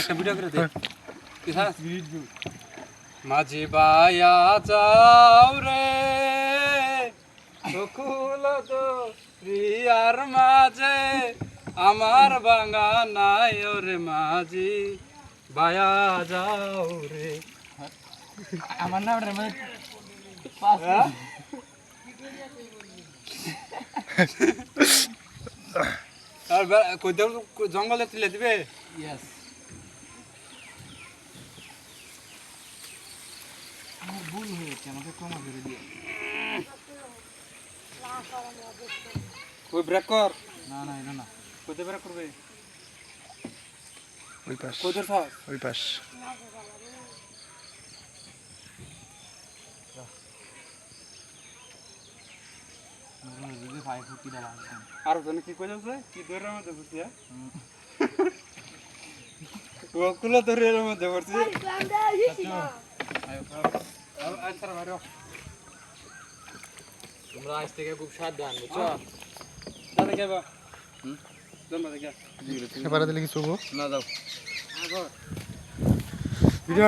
একটা ভিডিও করে দে কি হ্যাঁ মাঝি বায়া যাও রে বকুল তো রিয়ার মাঝে আমার বাঙা নাই ওরে মাঝি বায়া যাও রে আমার নাম রে মানে পাস আর কোথাও জঙ্গলে তুলে দিবে ইয়েস আমার ভুল হয়েছে আমাকে ক্ষমা করে দিও ওই ব্রেক কর না না এটা না কোথায় ব্রেক করবে ওই পাশ কোথায় থাক ওই পাশ যদি ফাইভ ফুটি দাও আর ওখানে কি কইছে কি দৌড়ের মধ্যে বসছি ওগুলো দৌড়ের মধ্যে বসছি আচ্ছা ভালো তোমরা আজ থেকে খুব সাবধান বুঝছো দাদা কে বা দাদা কে এবারে দিলে কিছু হবো না দাও ভিডিও